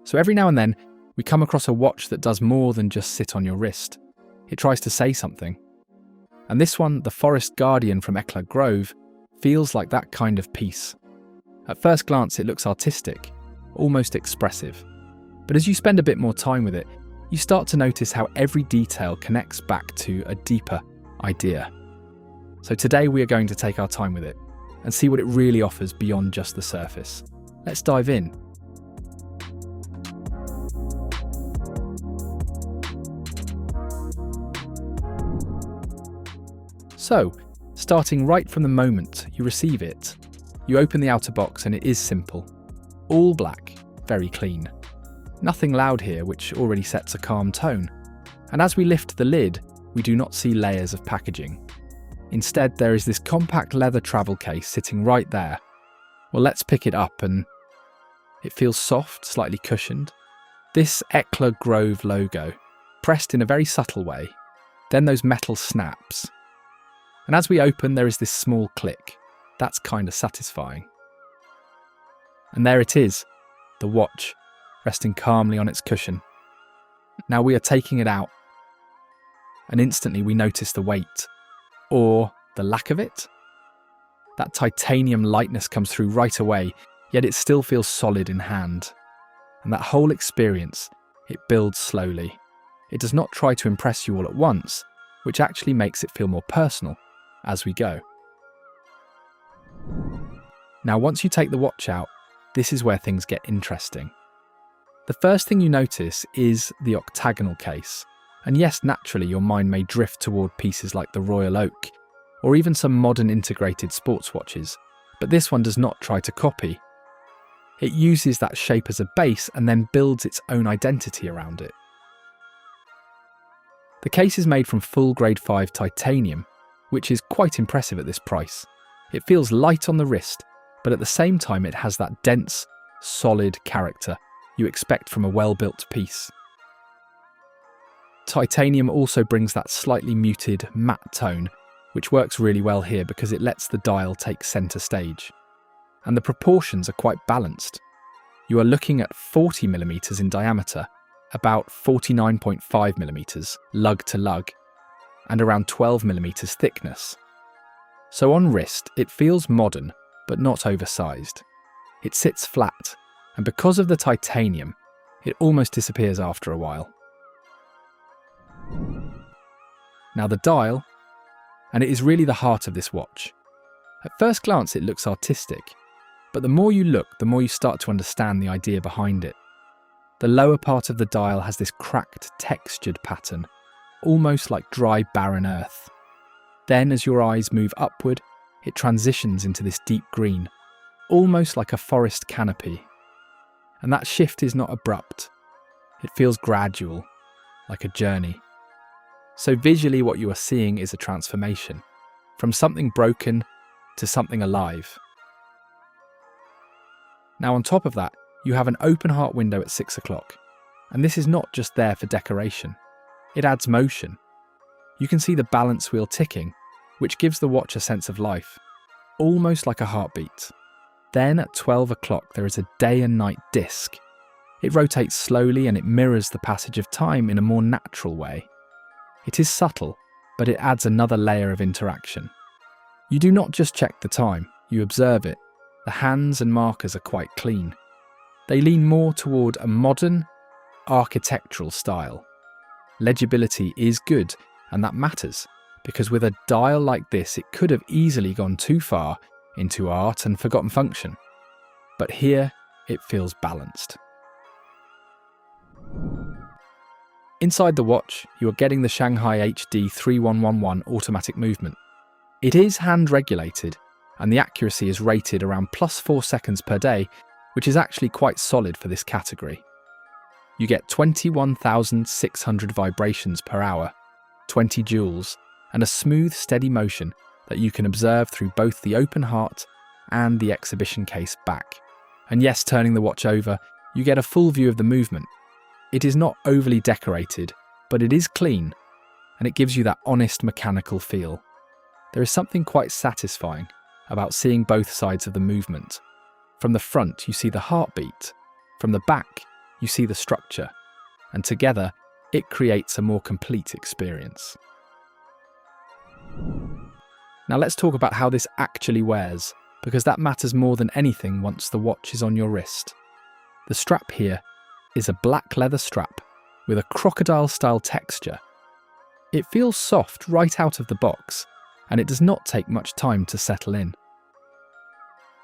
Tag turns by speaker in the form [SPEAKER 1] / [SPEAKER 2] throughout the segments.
[SPEAKER 1] So every now and then, we come across a watch that does more than just sit on your wrist. It tries to say something. And this one, the Forest Guardian from Eclat Grove, feels like that kind of piece. At first glance, it looks artistic, almost expressive. But as you spend a bit more time with it, you start to notice how every detail connects back to a deeper idea. So today we are going to take our time with it and see what it really offers beyond just the surface. Let's dive in. So, starting right from the moment you receive it, you open the outer box and it is simple. All black, very clean. Nothing loud here, which already sets a calm tone. And as we lift the lid, we do not see layers of packaging. Instead, there is this compact leather travel case sitting right there. Well, let's pick it up and it feels soft, slightly cushioned. This Eclat Grove logo, pressed in a very subtle way. Then those metal snaps. And as we open, there is this small click. That's kind of satisfying. And there it is, the watch, resting calmly on its cushion. Now we are taking it out, and instantly we notice the weight, or the lack of it. That titanium lightness comes through right away, yet it still feels solid in hand. And that whole experience, it builds slowly. It does not try to impress you all at once, which actually makes it feel more personal as we go. Now, once you take the watch out, this is where things get interesting. The first thing you notice is the octagonal case. And yes, naturally, your mind may drift toward pieces like the Royal Oak, or even some modern integrated sports watches, but this one does not try to copy. It uses that shape as a base and then builds its own identity around it. The case is made from full grade 5 titanium, which is quite impressive at this price. It feels light on the wrist, but at the same time it has that dense, solid character you expect from a well-built piece. Titanium also brings that slightly muted, matte tone, which works really well here because it lets the dial take centre stage. And the proportions are quite balanced. You are looking at 40mm in diameter, about 49.5mm lug to lug, and around 12mm thickness. So on wrist, it feels modern, but not oversized. It sits flat, and because of the titanium, it almost disappears after a while. Now the dial, and it is really the heart of this watch. At first glance, it looks artistic, but the more you look, the more you start to understand the idea behind it. The lower part of the dial has this cracked, textured pattern, almost like dry, barren earth. Then, as your eyes move upward, it transitions into this deep green, almost like a forest canopy. And that shift is not abrupt. It feels gradual, like a journey. So visually, what you are seeing is a transformation, from something broken to something alive. Now on top of that, you have an open heart window at 6 o'clock, and this is not just there for decoration. It adds motion. You can see the balance wheel ticking, which gives the watch a sense of life, almost like a heartbeat. Then at 12 o'clock there is a day and night disc. It rotates slowly and it mirrors the passage of time in a more natural way. It is subtle, but it adds another layer of interaction. You do not just check the time, you observe it. The hands and markers are quite clean. They lean more toward a modern, architectural style. Legibility is good, and that matters, because with a dial like this, it could have easily gone too far into art and forgotten function. But here, it feels balanced. Inside the watch, you are getting the Shanghai HD 3111 automatic movement. It is hand-regulated, and the accuracy is rated around +4 seconds per day, which is actually quite solid for this category. You get 21,600 vibrations per hour, 20 joules, and a smooth, steady motion that you can observe through both the open heart and the exhibition case back. And yes, turning the watch over, you get a full view of the movement. It is not overly decorated, but it is clean, and it gives you that honest mechanical feel. There is something quite satisfying about seeing both sides of the movement. From the front, you see the heartbeat. From the back, you see the structure, and together, it creates a more complete experience. Now let's talk about how this actually wears, because that matters more than anything once the watch is on your wrist. The strap here is a black leather strap with a crocodile-style texture. It feels soft right out of the box, and it does not take much time to settle in.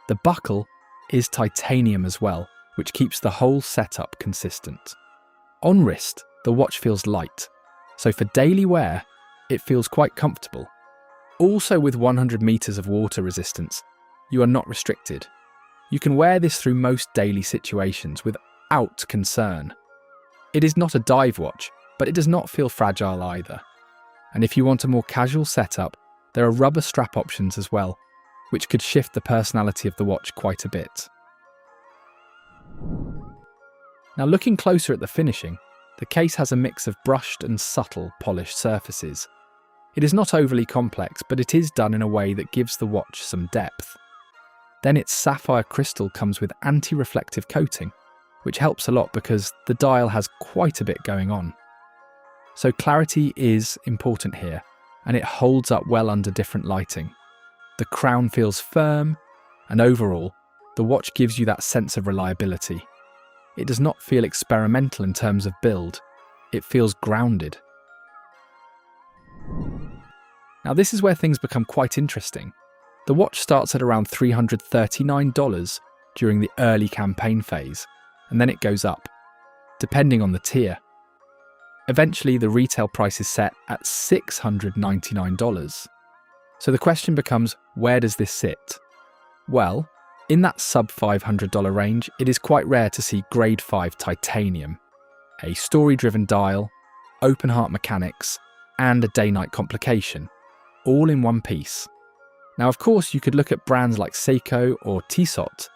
[SPEAKER 1] The buckle is titanium as well, which keeps the whole setup consistent. On wrist, the watch feels light, so for daily wear, it feels quite comfortable. Also, with 100 meters of water resistance, you are not restricted. You can wear this through most daily situations without concern. It is not a dive watch, but it does not feel fragile either. And if you want a more casual setup, there are rubber strap options as well, which could shift the personality of the watch quite a bit. Now, looking closer at the finishing, the case has a mix of brushed and subtle polished surfaces. It is not overly complex, but it is done in a way that gives the watch some depth. Then its sapphire crystal comes with anti-reflective coating, which helps a lot because the dial has quite a bit going on. So clarity is important here, and it holds up well under different lighting. The crown feels firm, and overall, the watch gives you that sense of reliability. It does not feel experimental in terms of build, it feels grounded. Now this is where things become quite interesting. The watch starts at around $339 during the early campaign phase, and then it goes up, depending on the tier. Eventually, the retail price is set at $699. So the question becomes, where does this sit? Well, in that sub $500 range, it is quite rare to see grade 5 titanium, a story-driven dial, open heart mechanics, and a day-night complication, all in one piece. Now, of course, you could look at brands like Seiko or Tissot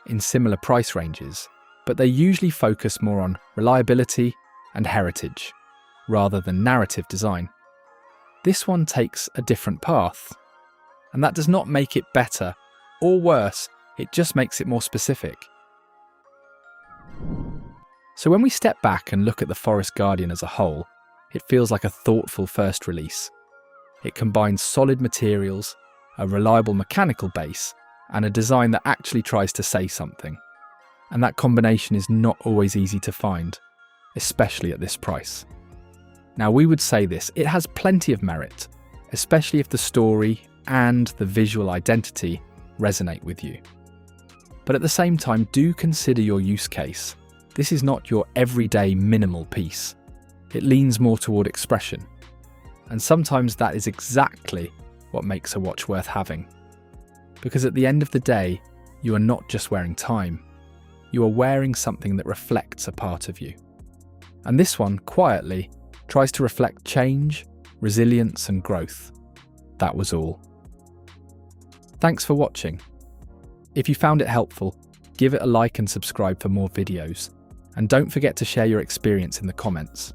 [SPEAKER 1] in similar price ranges, but they usually focus more on reliability and heritage, rather than narrative design. This one takes a different path, and that does not make it better or worse, it just makes it more specific. So when we step back and look at the Forest Guardian as a whole, it feels like a thoughtful first release. It combines solid materials, a reliable mechanical base, and a design that actually tries to say something. And that combination is not always easy to find, especially at this price. Now, we would say this, it has plenty of merit, especially if the story and the visual identity resonate with you. But at the same time, do consider your use case. This is not your everyday minimal piece. It leans more toward expression. And sometimes that is exactly what makes a watch worth having. Because at the end of the day, you are not just wearing time. You are wearing something that reflects a part of you. And this one, quietly, tries to reflect change, resilience, and growth. That was all. Thanks for watching. If you found it helpful, give it a like and subscribe for more videos. And don't forget to share your experience in the comments.